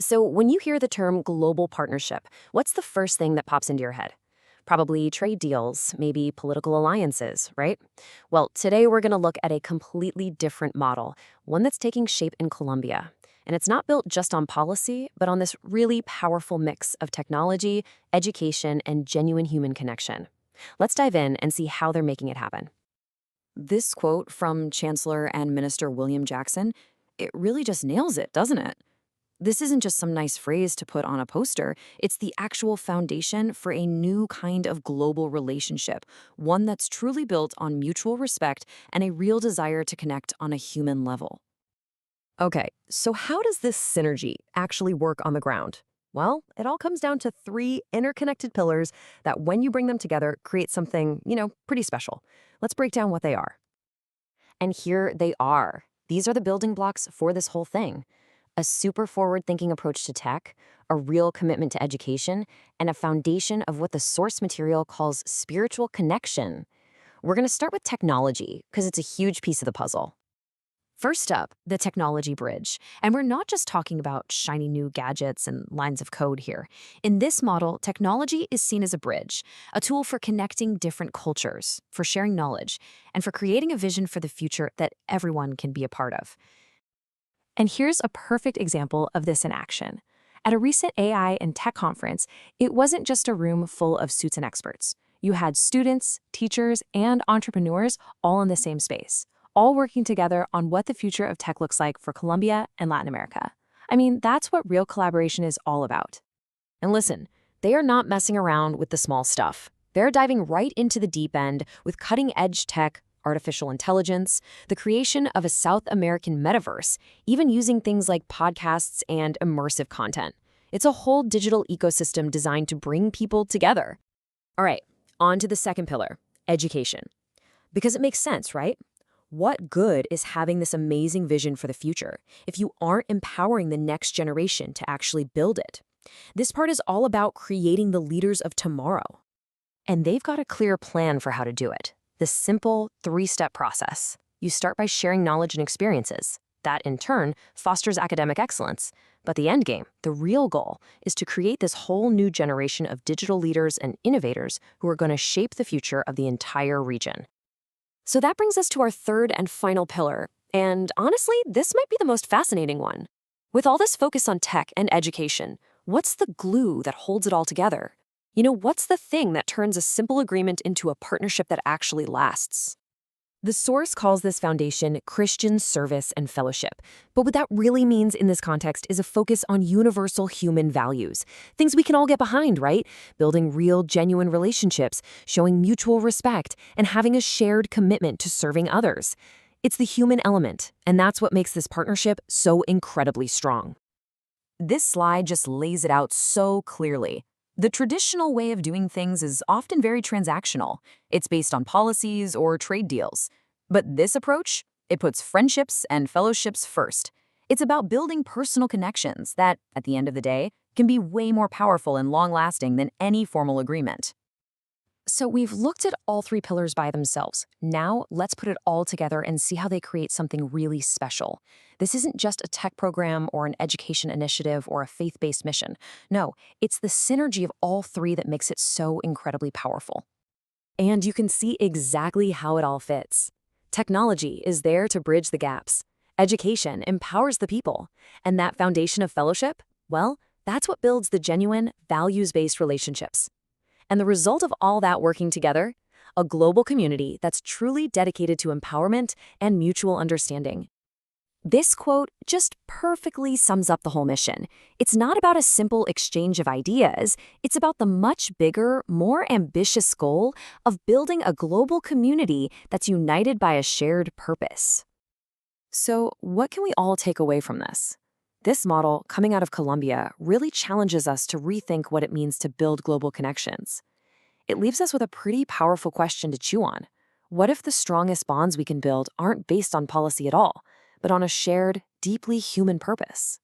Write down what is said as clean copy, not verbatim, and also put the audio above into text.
So, when you hear the term global partnership, what's the first thing that pops into your head? Probably trade deals, maybe political alliances, right? Well, today we're going to look at a completely different model, one that's taking shape in Colombia. And it's not built just on policy, but on this really powerful mix of technology, education, and genuine human connection. Let's dive in and see how they're making it happen. This quote from Chancellor and Minister William Jackson, it really just nails it, doesn't it? This isn't just some nice phrase to put on a poster. It's the actual foundation for a new kind of global relationship, one that's truly built on mutual respect and a real desire to connect on a human level. Okay, so how does this synergy actually work on the ground? Well, it all comes down to three interconnected pillars that, when you bring them together, create something, pretty special. Let's break down what they are. And here they are. These are the building blocks for this whole thing: a super forward thinking approach to tech, a real commitment to education, and a foundation of what the source material calls spiritual connection. We're going to start with technology because it's a huge piece of the puzzle. First up, the technology bridge. And we're not just talking about shiny new gadgets and lines of code here. In this model, technology is seen as a bridge, a tool for connecting different cultures, for sharing knowledge, and for creating a vision for the future that everyone can be a part of. And here's a perfect example of this in action. At a recent AI and tech conference, it wasn't just a room full of suits and experts. You had students, teachers, and entrepreneurs all in the same space, all working together on what the future of tech looks like for Colombia and Latin America. I mean, that's what real collaboration is all about. And listen, they are not messing around with the small stuff. They're diving right into the deep end with cutting-edge tech, artificial intelligence, the creation of a South American metaverse, even using things like podcasts and immersive content. It's a whole digital ecosystem designed to bring people together. All right, on to the second pillar, education. Because it makes sense, right? What good is having this amazing vision for the future if you aren't empowering the next generation to actually build it? This part is all about creating the leaders of tomorrow. And they've got a clear plan for how to do it. The simple three-step process. You start by sharing knowledge and experiences. That, in turn, fosters academic excellence. But the end game, the real goal, is to create this whole new generation of digital leaders and innovators who are going to shape the future of the entire region. So that brings us to our third and final pillar. And honestly, this might be the most fascinating one. With all this focus on tech and education, what's the glue that holds it all together? What's the thing that turns a simple agreement into a partnership that actually lasts? The source calls this foundation Christian service and fellowship. But what that really means in this context is a focus on universal human values. Things we can all get behind, right? Building real, genuine relationships, showing mutual respect, and having a shared commitment to serving others. It's the human element, and that's what makes this partnership so incredibly strong. This slide just lays it out so clearly. The traditional way of doing things is often very transactional. It's based on policies or trade deals. But this approach, it puts friendships and fellowships first. It's about building personal connections that, at the end of the day, can be way more powerful and long-lasting than any formal agreement. So we've looked at all three pillars by themselves. Now let's put it all together and see how they create something really special. This isn't just a tech program or an education initiative or a faith-based mission. No, it's the synergy of all three that makes it so incredibly powerful. And you can see exactly how it all fits. Technology is there to bridge the gaps. Education empowers the people. And that foundation of fellowship, well, that's what builds the genuine, values-based relationships. And the result of all that working together? A global community that's truly dedicated to empowerment and mutual understanding. This quote just perfectly sums up the whole mission. It's not about a simple exchange of ideas. It's about the much bigger, more ambitious goal of building a global community that's united by a shared purpose. So, what can we all take away from this? This model, coming out of Colombia, really challenges us to rethink what it means to build global connections. It leaves us with a pretty powerful question to chew on. What if the strongest bonds we can build aren't based on policy at all, but on a shared, deeply human purpose?